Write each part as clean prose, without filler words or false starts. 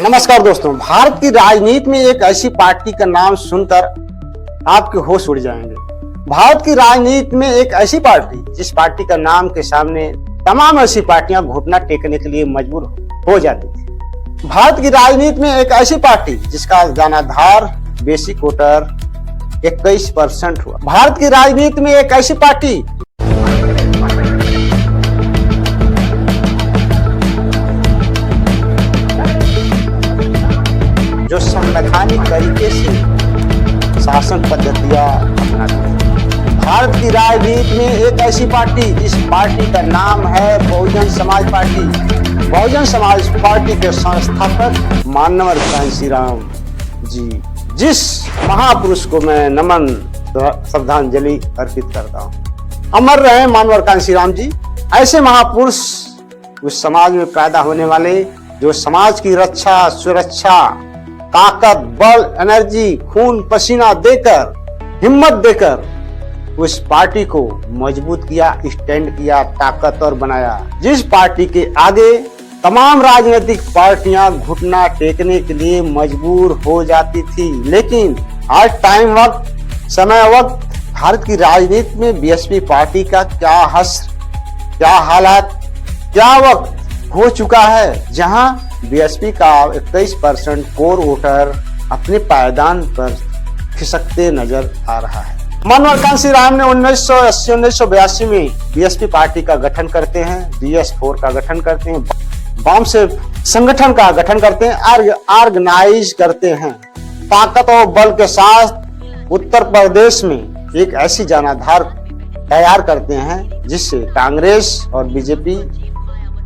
नमस्कार दोस्तों, भारत की राजनीति में एक ऐसी पार्टी का नाम सुनकर आपके होश उड़ जाएंगे। भारत की राजनीति में एक ऐसी पार्टी जिस पार्टी का नाम के सामने तमाम ऐसी पार्टियां घुटना टेकने के लिए मजबूर हो जाती थी। भारत की राजनीति में एक ऐसी पार्टी जिसका जनाधार बेसिक वोटर 21% हुआ। भारत की राजनीति में एक ऐसी पार्टी जो संवैधानिक तरीके से शासन पद्धतियां अपनाती है। भारत की राजनीति में एक ऐसी पार्टी जिस पार्टी का नाम है बहुजन समाज पार्टी। बहुजन समाज पार्टी के संस्थापक मानवर कांशीराम जी, जिस महापुरुष को मैं नमन श्रद्धांजलि अर्पित करता हूँ। अमर रहे मानवर कांशीराम जी। ऐसे महापुरुष उस समाज में पैदा होने वाले जो समाज की रक्षा, सुरक्षा, ताकत, बल, एनर्जी, खून पसीना देकर, हिम्मत देकर उस पार्टी को मजबूत किया, स्टैंड किया, ताकतवर बनाया। जिस पार्टी के आगे तमाम राजनीतिक पार्टियां घुटना टेकने के लिए मजबूर हो जाती थी, लेकिन आज टाइम वक्त समय वक्त भारत की राजनीति में बीएसपी पार्टी का क्या हश्र, क्या हालात, क्या वक्त हो चुका है, जहां बीएसपी का 21% कोर वोटर अपने पायदान पर खिसकते नजर आ रहा है। मानवर कांशीराम ने 1980-1982 में बीएसपी पार्टी का गठन करते हैं, BS4 का गठन करते हैं, वाम से संगठन का गठन करते हैं, ऑर्गेनाइज करते हैं। ताकत और बल के साथ उत्तर प्रदेश में एक ऐसी जनाधार तैयार करते हैं जिससे कांग्रेस और बीजेपी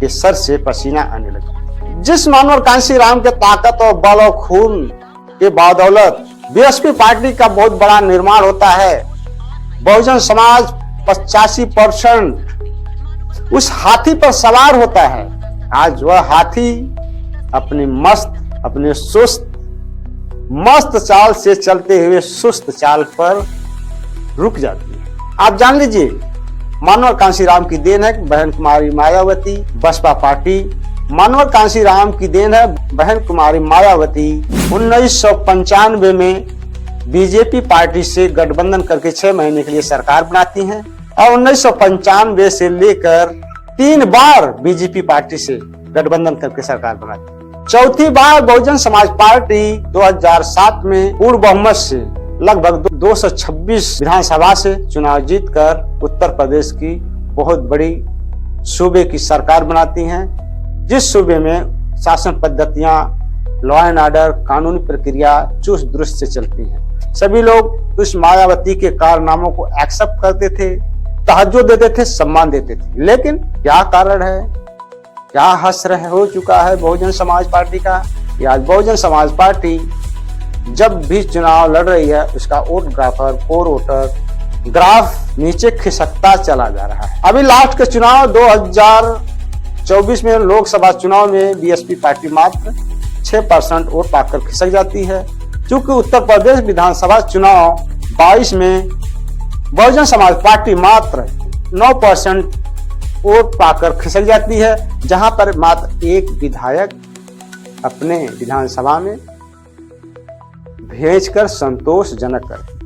के सर से पसीना आने लगा। जिस मानवर कांशीराम के ताकत और बल और खून के बदौलत बीएसपी पार्टी का बहुत बड़ा निर्माण होता है। बहुजन समाज 85% उस हाथी पर सवार होता है। आज वह हाथी अपने सुस्त मस्त चाल से चलते हुए सुस्त चाल पर रुक जाती है। आप जान लीजिए, मानवर कांशीराम की देन है बहन कुमारी मायावती। बसपा पार्टी मानवर कांशीराम की देन है। बहन कुमारी मायावती 1995 में बीजेपी पार्टी से गठबंधन करके 6 महीने के लिए सरकार बनाती हैं और 1995 से लेकर 3 बार बीजेपी पार्टी से गठबंधन करके सरकार बनाती है। चौथी बार बहुजन समाज पार्टी 2007 में पूर्ण बहुमत से लगभग 226 विधानसभा से चुनाव जीतकर उत्तर प्रदेश की बहुत बड़ी सूबे की सरकार बनाती हैं, जिस सूबे में शासन पद्धतियां, लॉ एंड ऑर्डर, कानूनी प्रक्रिया चुस्त दुरुस्त से चलती हैं। सभी लोग उस मायावती के कारनामों को एक्सेप्ट करते थे, तहज्जुद देते थे, सम्मान देते थे। लेकिन क्या कारण है, क्या हश्र हो चुका है बहुजन समाज पार्टी का? आज बहुजन समाज पार्टी जब भी चुनाव लड़ रही है, उसका vote grapher, core voter graph नीचे खिसकता चला जा रहा है। अभी लास्ट के चुनाव 2024 में लोकसभा चुनाव में बीएसपी पार्टी मात्र 6% वोट पाकर खिसक जाती है। चूंकि उत्तर प्रदेश विधानसभा चुनाव 22 में बहुजन समाज पार्टी मात्र 9% वोट पाकर खिसक जाती है, जहां पर मात्र एक विधायक अपने विधानसभा में भेजकर संतोषजनक करते।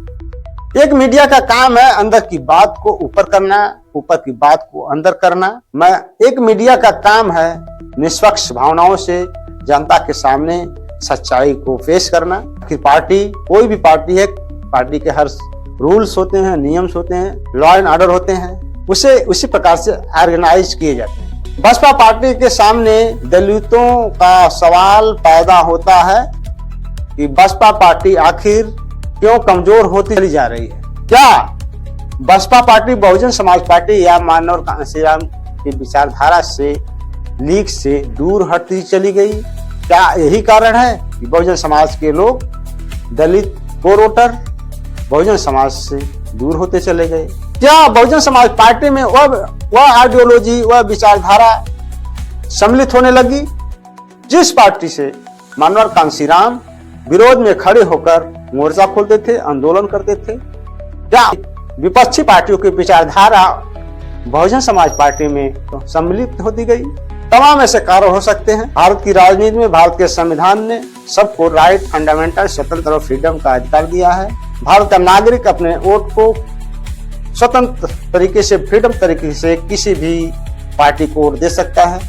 एक मीडिया का काम है अंदर की बात को ऊपर करना, ऊपर की बात को अंदर करना। एक मीडिया का काम है निष्पक्ष भावनाओं से जनता के सामने सच्चाई को पेश करना। कि पार्टी, कोई भी पार्टी है, पार्टी के हर रूल्स होते हैं, नियम्स होते हैं, लॉ एंड ऑर्डर होते हैं, उसे उसी प्रकार से ऑर्गेनाइज किए जाते हैं। बसपा पार्टी के सामने दलितों का सवाल पैदा होता है कि बसपा पार्टी आखिर क्यों कमजोर होती चली जा रही है। क्या बसपा पार्टी बहुजन समाज पार्टी या मानवर कांशीराम की विचारधारा से, लीग से दूर हटती चली गई? क्या यही कारण है कि बहुजन समाज के लोग, दलित कोर वोटर बहुजन समाज से दूर होते चले गए? क्या बहुजन समाज पार्टी में वह आइडियोलॉजी, वह विचारधारा सम्मिलित होने लगी जिस पार्टी से मानवर कांशीराम विरोध में खड़े होकर मोर्चा खोलते थे, आंदोलन करते थे? क्या विपक्षी पार्टियों की विचारधारा बहुजन समाज पार्टी में सम्मिलित होती गई? तमाम ऐसे कार्य हो सकते हैं। भारत की राजनीति में भारत के संविधान ने सबको राइट, फंडामेंटल, स्वतंत्र और फ्रीडम का अधिकार दिया है। भारत का नागरिक अपने वोट को स्वतंत्र तरीके से, फ्रीडम तरीके से किसी भी पार्टी को वोट दे सकता है।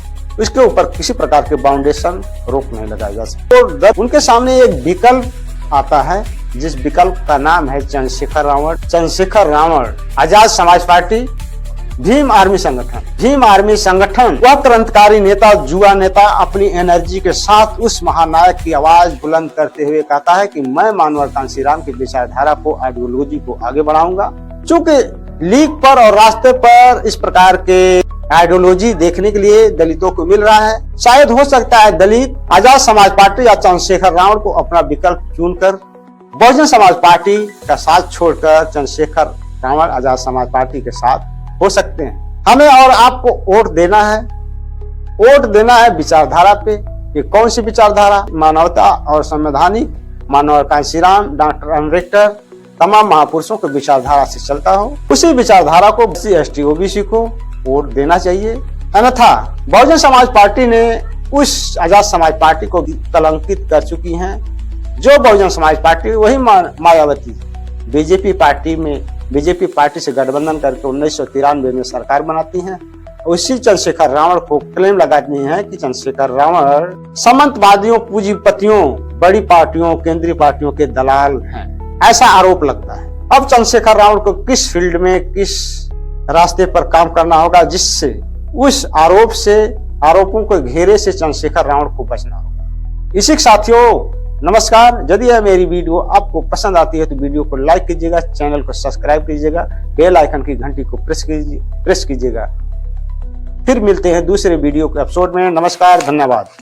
इसके ऊपर किसी प्रकार के बाउंडेशन, रोक नहीं लगाई जा सकती। तो उनके सामने एक विकल्प आता है, जिस विकल्प का नाम है चंद्रशेखर रावण। चंद्रशेखर रावण आजाद समाज पार्टी, भीम आर्मी संगठन। भीम आर्मी संगठन वह क्रांतिकारी नेता, युवा नेता अपनी एनर्जी के साथ उस महानायक की आवाज बुलंद करते हुए कहता है कि मैं मानवर कांशीराम की विचारधारा को, आइडियोलॉजी को आगे बढ़ाऊंगा। चूंकि लीक पर और रास्ते पर इस प्रकार के आइडियोलॉजी देखने के लिए दलितों को मिल रहा है, शायद हो सकता है दलित आजाद समाज पार्टी या चंद्रशेखर रावण को अपना विकल्प चुनकर बहुजन समाज पार्टी का साथ छोड़कर चंद्रशेखर रावण आजाद समाज पार्टी के साथ हो सकते हैं। हमें और आपको वोट देना है। वोट देना है विचारधारा पे। ये कौन सी विचारधारा? मानवता और संवैधानिक, मानव कांशीराम, डॉक्टर अम्बेडकर, तमाम महापुरुषों की विचारधारा से चलता हो, उसी विचारधारा को SC, ST, OBC को वोट देना चाहिए। अन्यथा बहुजन समाज पार्टी ने उस आजाद समाज पार्टी को कलंकित कर चुकी हैं। जो बहुजन समाज पार्टी, वही मायावती बीजेपी पार्टी से गठबंधन करके 1993 में सरकार बनाती हैं। उसी चंद्रशेखर रावण को क्लेम लगानी है कि चंद्रशेखर रावण सामंतवादियों, पूंजीपतियों, बड़ी पार्टियों, केंद्रीय पार्टियों के दलाल हैं, ऐसा आरोप लगता है। अब चंद्रशेखर रावण को किस फील्ड में, किस रास्ते पर काम करना होगा जिससे उस आरोपों के घेरे से चंद्रशेखर रावण को बचना होगा। इसी साथियों, नमस्कार। यदि यह मेरी वीडियो आपको पसंद आती है तो वीडियो को लाइक कीजिएगा, चैनल को सब्सक्राइब कीजिएगा, बेल आइकन की घंटी को प्रेस कीजिएगा। फिर मिलते हैं दूसरे वीडियो के एपिसोड में। नमस्कार, धन्यवाद।